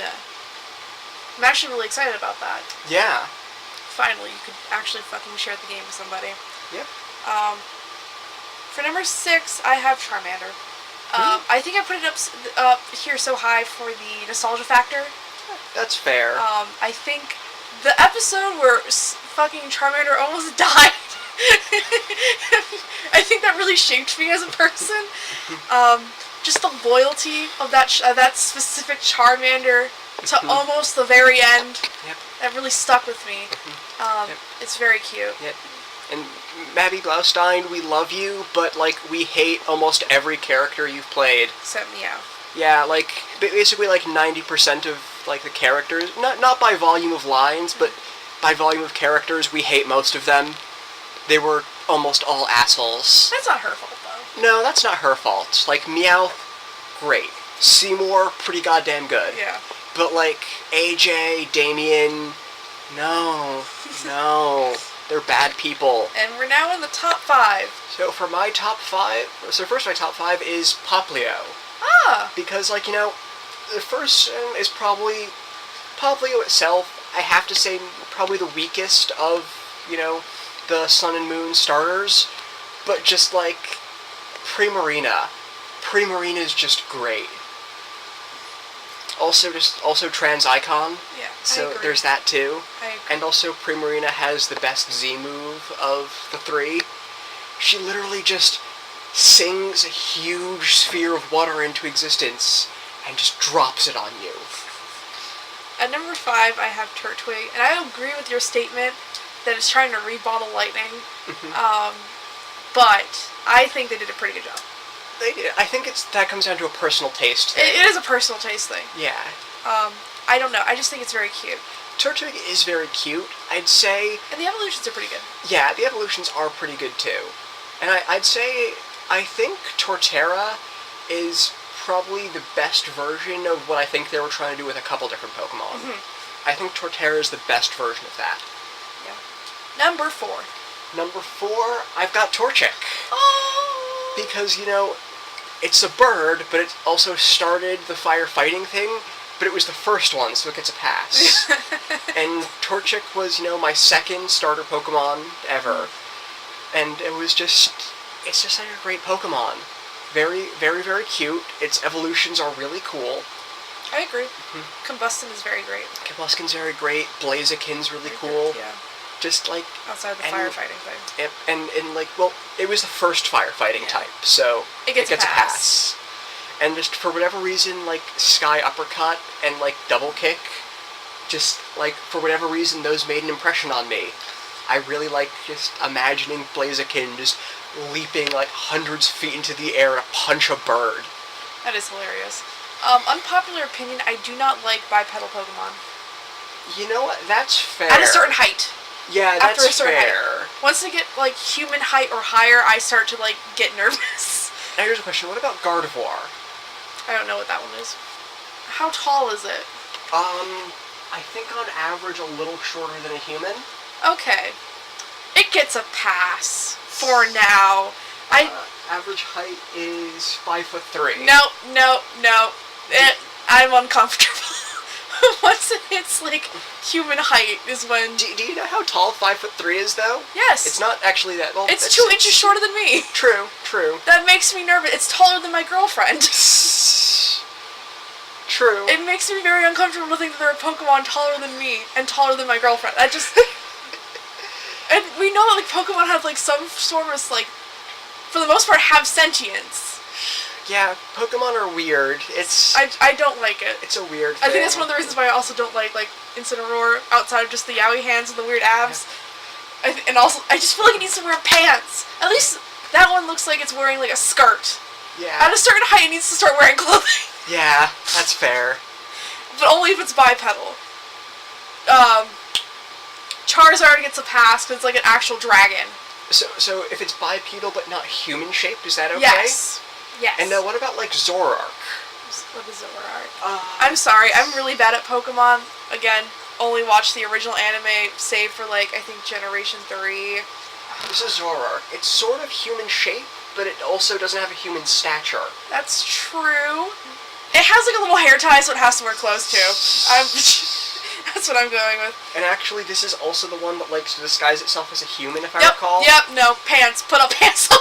S1: I'm actually really excited about that.
S2: Yeah.
S1: Finally, you could actually fucking share the game with somebody.
S2: Yep.
S1: For number 6, I have Charmander. I think I put it up here so high for the nostalgia factor.
S2: That's fair.
S1: I think the episode where fucking Charmander almost died, I think that really shaped me as a person. Just the loyalty of that specific Charmander to almost the very end.
S2: Yep.
S1: That really stuck with me.
S2: Yep.
S1: It's very cute.
S2: Yep. And Maddie Blaustein, we love you, but like we hate almost every character you've played.
S1: Except Meow.
S2: Yeah, like basically like 90% of like the characters, not by volume of lines, but by volume of characters, we hate most of them. They were almost all assholes.
S1: That's not her fault, though.
S2: No, that's not her fault. Like Meowth, great. Seymour, pretty goddamn good.
S1: Yeah.
S2: But like AJ, Damien, no. They're bad people.
S1: And we're now in the top 5.
S2: So for my top 5, first my top 5 is Poplio.
S1: Ah!
S2: Because, like, you know, the first is probably Poplio itself, I have to say, probably the weakest of, you know, the Sun and Moon starters. But just like Primarina. Primarina is just great. Also Trans Icon.
S1: Yeah,
S2: So
S1: I agree.
S2: there's that too.
S1: I agree.
S2: And also Primarina has the best Z move of the 3. She literally just sings a huge sphere of water into existence and just drops it on you.
S1: At number 5, I have Turtwig, and I agree with your statement that it's trying to rebottle lightning. But I think they did a pretty good job.
S2: I think that comes down to a personal taste thing.
S1: It is a personal taste thing.
S2: Yeah.
S1: I don't know. I just think it's very cute.
S2: Turtwig is very cute, I'd say.
S1: And the evolutions are pretty good.
S2: Yeah, the evolutions are pretty good too. And I'd say, I think Torterra is probably the best version of what I think they were trying to do with a couple different Pokemon. I think Torterra is the best version of that.
S1: Yeah. Number 4.
S2: Number 4, I've got Torchic.
S1: Oh!
S2: Because, you know, it's a bird, but it also started the firefighting thing, but it was the first one, so it gets a pass. And Torchic was, you know, my second starter Pokemon ever. And it's just such a great Pokemon. Very, very, very cute. Its evolutions are really cool.
S1: I agree. Combustion is very great.
S2: Combustion's very great. Blaziken's really
S1: Very
S2: cool.
S1: good, yeah.
S2: Just like...
S1: Outside the firefighting thing.
S2: Yep, and like, well, it was the first firefighting type, so
S1: It gets a
S2: pass. And just for whatever reason, like, Sky Uppercut and, like, Double Kick, just, like, for whatever reason, those made an impression on me. I really like just imagining Blaziken just leaping, like, hundreds of feet into the air to punch a bird.
S1: That is hilarious. Unpopular opinion, I do not like bipedal Pokemon.
S2: You know what? That's fair.
S1: At a certain height.
S2: Yeah,
S1: After
S2: that's
S1: a certain
S2: fair.
S1: height. Once they get, like, human height or higher, I start to, like, get nervous.
S2: Now here's a question. What about Gardevoir?
S1: I don't know what that one is. How tall is it?
S2: I think on average a little shorter than a human.
S1: Okay. It gets a pass. For now.
S2: Average height is 5'3".
S1: No. I'm uncomfortable. Once it hits, like, human height is when...
S2: Do you know how tall 5'3" is, though?
S1: Yes.
S2: It's not actually that... Well,
S1: It's 2 inches shorter than me.
S2: True.
S1: That makes me nervous. It's taller than my girlfriend.
S2: True.
S1: It makes me very uncomfortable to think that there are Pokemon taller than me and taller than my girlfriend. I just... And we know that, like, Pokemon have, like, some sort of, like, for the most part, have sentience.
S2: Yeah, Pokemon are weird.
S1: I don't like it.
S2: It's a weird thing.
S1: I think that's one of the reasons why I also don't like Incineroar, outside of just the yaoi hands and the weird abs. Yeah. And also, I just feel like it needs to wear pants. At least that one looks like it's wearing, like, a skirt.
S2: Yeah.
S1: At a certain height, it needs to start wearing clothing.
S2: Yeah, that's fair.
S1: But only if it's bipedal. Charizard gets a pass because it's like an actual dragon.
S2: So if it's bipedal but not human shaped, is that okay?
S1: Yes. Yes.
S2: And what about like Zoroark?
S1: What is Zoroark? I'm sorry, I'm really bad at Pokemon. Again, only watched the original anime, save for like I think Generation 3.
S2: This is Zoroark. It's sort of human shaped, but it also doesn't have a human stature.
S1: That's true. It has like a little hair tie, so it has to wear clothes too. That's what I'm going with.
S2: And actually, this is also the one that likes to disguise itself as a human, if I recall.
S1: Yep, no, pants. Put up pants on.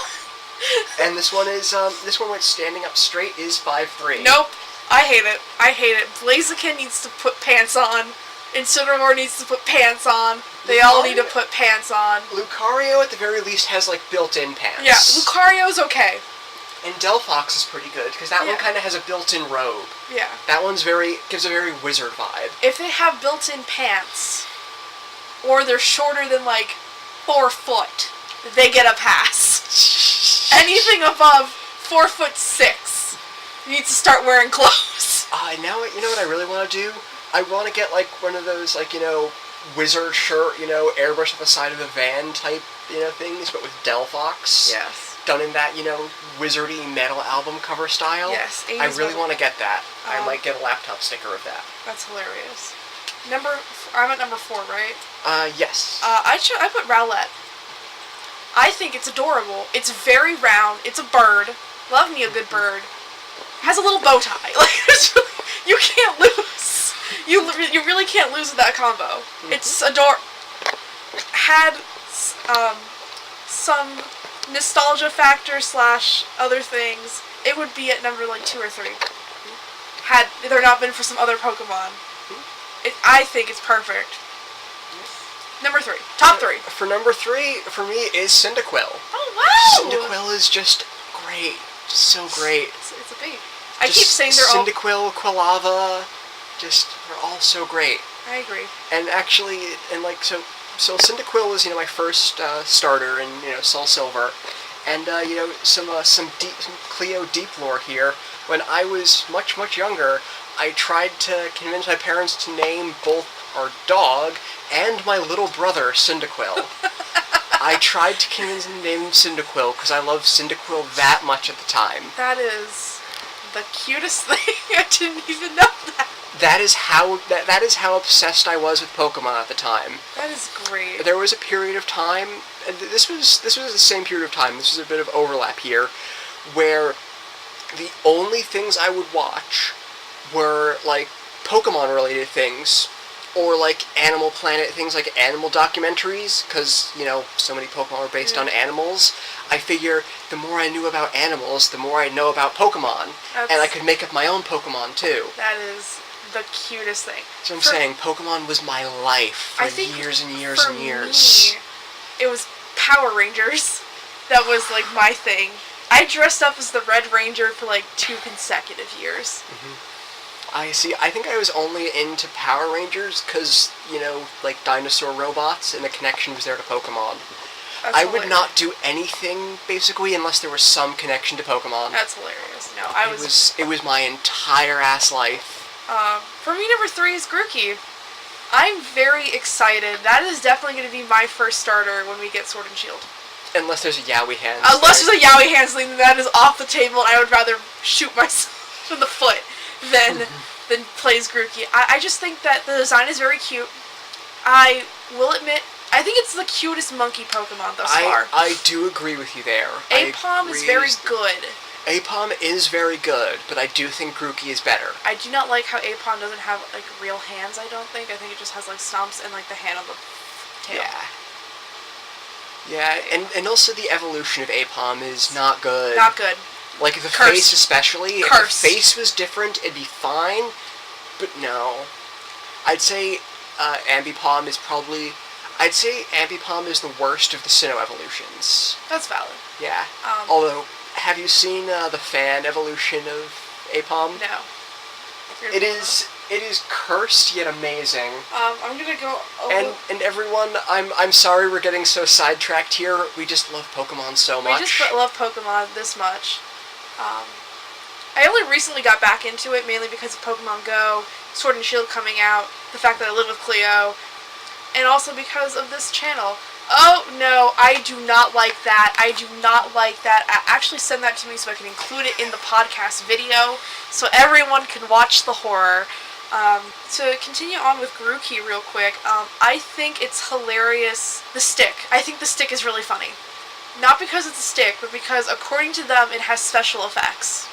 S2: And this one is, this one when it's standing up straight is 5'3".
S1: Nope. I hate it. I hate it. Blaziken needs to put pants on. Incineroar needs to put pants on. They all need to put pants on.
S2: Lucario, at the very least, has, like, built-in pants.
S1: Yeah, Lucario's okay.
S2: And Delphox is pretty good, because that one kind of has a built-in robe.
S1: Yeah.
S2: That one's gives a very wizard vibe.
S1: If they have built-in pants, or they're shorter than, like, 4 foot, they get a pass. Anything above 4'6" needs to start wearing clothes.
S2: Now, you know what I really want to do? I want to get, like, one of those, like, wizard shirt, airbrush at the side of the van type, things, but with Delphox.
S1: Yes.
S2: Done in that, wizardy metal album cover style.
S1: Yes.
S2: I really want to get that. I might get a laptop sticker of that.
S1: That's hilarious. I'm at number 4, right?
S2: Yes.
S1: I put Rowlet. I think it's adorable. It's very round. It's a bird. Love me a good bird. Has a little bow tie. Like, you can't lose. You really can't lose with that combo. Mm-hmm. It's had some nostalgia factor / other things. It would be at number like 2 or 3. Had there not been for some other Pokemon. I think it's perfect. Number 3. Top 3.
S2: For number 3, for me, is Cyndaquil.
S1: Oh, wow!
S2: Cyndaquil is just great. Just so great.
S1: It's a big... I keep saying they're all...
S2: Cyndaquil, Quilava, they're all so great.
S1: I agree.
S2: And actually, so Cyndaquil was, my first starter in, Soul Silver. And, some Cleo deep lore here. When I was much, much younger, I tried to convince my parents to name both our dog and my little brother Cyndaquil. I tried to convince them to name him Cyndaquil because I loved Cyndaquil that much at the time.
S1: That is the cutest thing. I didn't even know that.
S2: That is how obsessed I was with Pokemon at the time.
S1: That is great.
S2: There was a period of time, and this was the same period of time. This was a bit of overlap here, where the only things I would watch were like Pokemon-related things, or like Animal Planet things, like animal documentaries, because so many Pokemon are based on animals. I figure the more I knew about animals, the more I know about Pokemon, and I could make up my own Pokemon too.
S1: That is the cutest thing.
S2: So I'm saying Pokemon was my life for years and years and years.
S1: Me, it was Power Rangers. That was like my thing. I dressed up as the Red Ranger for like 2 consecutive years.
S2: Mm-hmm. I see. I think I was only into Power Rangers because, like dinosaur robots, and the connection was there to Pokemon. I would not do anything, basically, unless there was some connection to Pokemon.
S1: That's hilarious. No,
S2: It was my entire ass life.
S1: For me, number 3 is Grookey. I'm very excited. That is definitely going to be my first starter when we get Sword and Shield.
S2: Unless there's a Yowie Hands.
S1: Unless there's a Yowie Hands thing, then that is off the table, and I would rather shoot myself in the foot than play as Grookey. I just think that the design is very cute. I will admit, I think it's the cutest monkey Pokemon thus far.
S2: I do agree with you there.
S1: Apom is very good.
S2: Apom is very good, but I do think Grookey is better.
S1: I do not like how Apom doesn't have, like, real hands, I don't think. I think it just has, like, stumps and, like, the hand on the tail.
S2: Yeah, and also the evolution of Apom is not good.
S1: Not good.
S2: Like, the
S1: Curse.
S2: face especially. If
S1: Curse.
S2: the face was different, it'd be fine. But no. I'd say Ambipom is probably... I'd say Ambipom is the worst of the Sinnoh evolutions.
S1: That's valid.
S2: Yeah. Although, have you seen the fan evolution of Apom?
S1: No.
S2: It is cursed yet amazing.
S1: I'm gonna go over...
S2: And everyone, I'm sorry we're getting so sidetracked here. We just love Pokemon so much.
S1: We just love Pokemon this much. I only recently got back into it, mainly because of Pokemon Go, Sword and Shield coming out, the fact that I live with Cleo, and also because of this channel. Oh, no, I do not like that. I do not like that. Actually send that to me so I can include it in the podcast video, so everyone can watch the horror. To continue on with Grookey real quick, I think it's hilarious. The stick. I think the stick is really funny. Not because it's a stick, but because, according to them, it has special effects.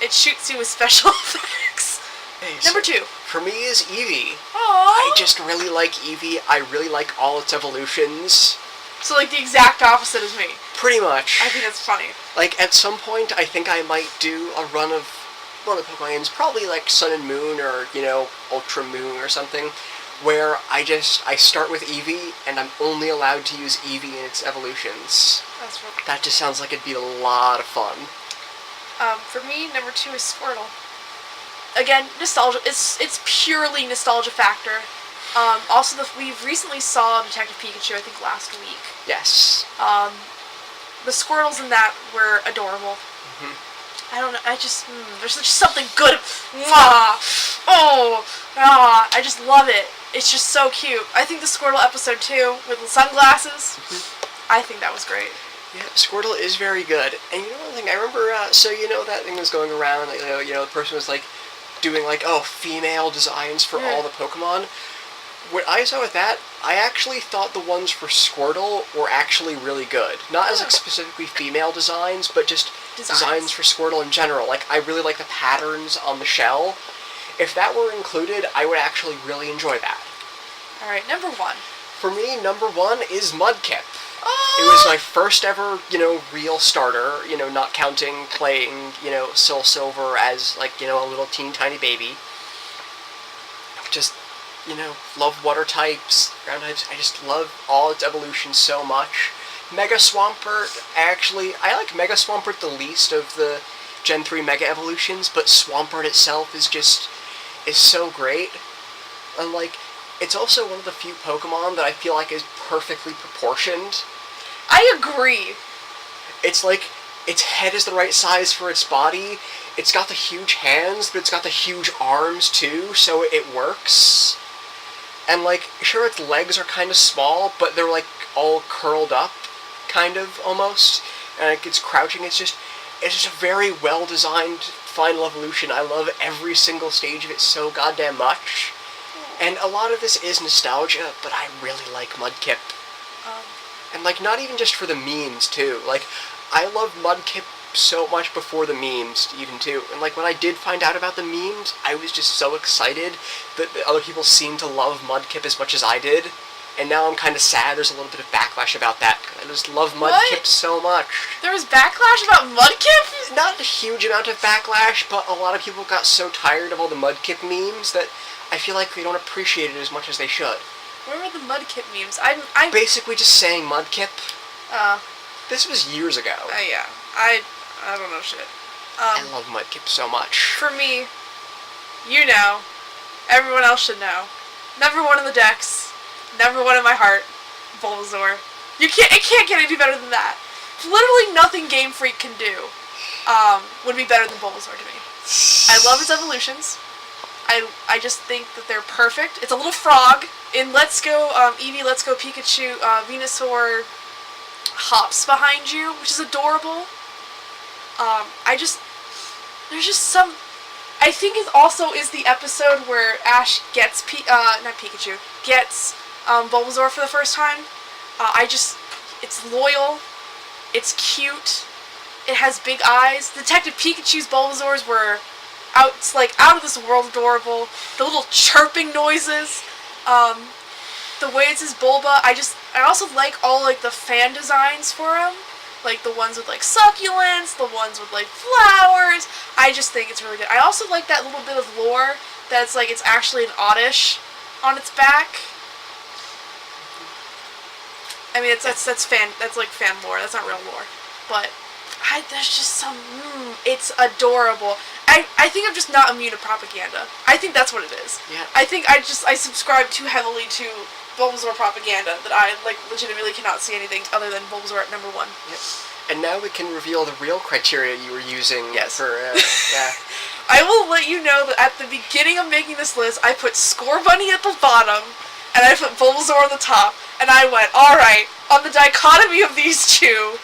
S1: It shoots you with special effects.
S2: Hey,
S1: Number
S2: so
S1: 2.
S2: For me is Eevee.
S1: Aww.
S2: I just really like Eevee. I really like all its evolutions.
S1: So, like, the exact opposite as me.
S2: Pretty much.
S1: I think that's funny.
S2: Like, at some point, I think I might do a run of one of the Pokemon games, probably like Sun and Moon or, Ultra Moon or something, where I start with Eevee, and I'm only allowed to use Eevee in its evolutions.
S1: That's really...
S2: That just sounds like it'd be a lot of fun.
S1: For me, number 2 is Squirtle. Again, nostalgia. It's purely nostalgia factor. Also, we recently saw Detective Pikachu, I think, last week.
S2: Yes.
S1: The Squirtles in that were adorable.
S2: Mm-hmm.
S1: I don't know, there's just something good. Mwah! Oh! Ah! I just love it. It's just so cute. I think the Squirtle episode 2 with the sunglasses, I think that was great.
S2: Yeah, Squirtle is very good. And you know one thing, I remember, that thing was going around, like, the person was, like, doing, like, female designs for all the Pokemon. What I saw with that, I actually thought the ones for Squirtle were actually really good. Not as, like, specifically female designs, but just designs for Squirtle in general. Like, I really like the patterns on the shell. If that were included, I would actually really enjoy that.
S1: Alright, number 1.
S2: For me, number 1 is Mudkip.
S1: Oh!
S2: It was my first ever, real starter, not counting playing, Soul Silver as, like, a little teeny tiny baby. Just, love water types, ground types. I just love all its evolutions so much. Mega Swampert, I like Mega Swampert the least of the Gen 3 Mega Evolutions, but Swampert itself is so great. And, like, it's also one of the few Pokemon that I feel like is perfectly proportioned.
S1: I agree.
S2: It's like, its head is the right size for its body. It's got the huge hands, but it's got the huge arms too, so it works. And, like, sure, its legs are kind of small, but they're, like, all curled up, kind of, almost. And, like, it's crouching. It's just a very well-designed final evolution. I love every single stage of it so goddamn much. And a lot of this is nostalgia, but I really like Mudkip. And, like, not even just for the memes, too. Like, I love Mudkip so much before the memes, even, too. And, like, when I did find out about the memes, I was just so excited that other people seemed to love Mudkip as much as I did. And now I'm kind of sad there's a little bit of backlash about that. I just love Mudkip so much.
S1: There was backlash about Mudkip?
S2: Not a huge amount of backlash, but a lot of people got so tired of all the Mudkip memes that I feel like they don't appreciate it as much as they should.
S1: Where were the Mudkip memes? I'm
S2: basically just saying Mudkip.
S1: Oh.
S2: This was years ago.
S1: Yeah. I don't know shit.
S2: I love Mudkip so much.
S1: For me, everyone else should know. Number 1 in the decks, number 1 in my heart, Bulbasaur. It can't get any better than that. Literally nothing Game Freak can do would be better than Bulbasaur to me. I love its evolutions. I just think that they're perfect. It's a little frog. In Let's Go Eevee, Let's Go Pikachu, Venusaur hops behind you, which is adorable. There's just some... I think it also is the episode where Ash gets gets Bulbasaur for the first time. It's loyal, it's cute, it has big eyes. Detective Pikachu's Bulbasaurs were out of this world adorable. The little chirping noises, the way it's his Bulba. I also like all, like, the fan designs for him. Like the ones with like succulents, the ones with like flowers. I just think it's really good. I also like that little bit of lore that's like it's actually an oddish on its back. I mean, that's like fan lore. That's not real lore, but there's just some. It's adorable. I think I'm just not immune to propaganda. I think that's what it is.
S2: Yeah.
S1: I think I subscribe too heavily to Bulbasaur propaganda that I like legitimately cannot see anything other than Bulbasaur at number 1.
S2: Yep. And now we can reveal the real criteria you were using for, yeah.
S1: I will let you know that at the beginning of making this list, I put Score Bunny at the bottom, and I put Bulbasaur on the top, and I went, alright, on the dichotomy of these two,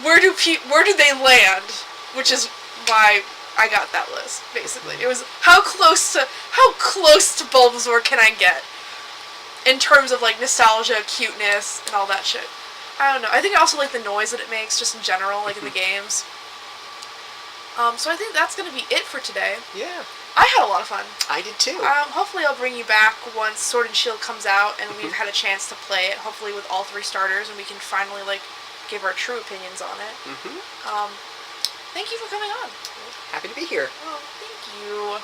S1: where do they land? Which is why I got that list, basically. It was, how close to Bulbasaur can I get? In terms of, like, nostalgia, cuteness, and all that shit. I don't know. I think I also like the noise that it makes, just in general, like in the games. So I think that's going to be it for today.
S2: Yeah.
S1: I had a lot of fun.
S2: I did too.
S1: Hopefully I'll bring you back once Sword and Shield comes out and we've had a chance to play it, hopefully with all 3 starters, and we can finally, like, give our true opinions on it. Thank you for coming on.
S2: Happy to be here.
S1: Oh, thank you.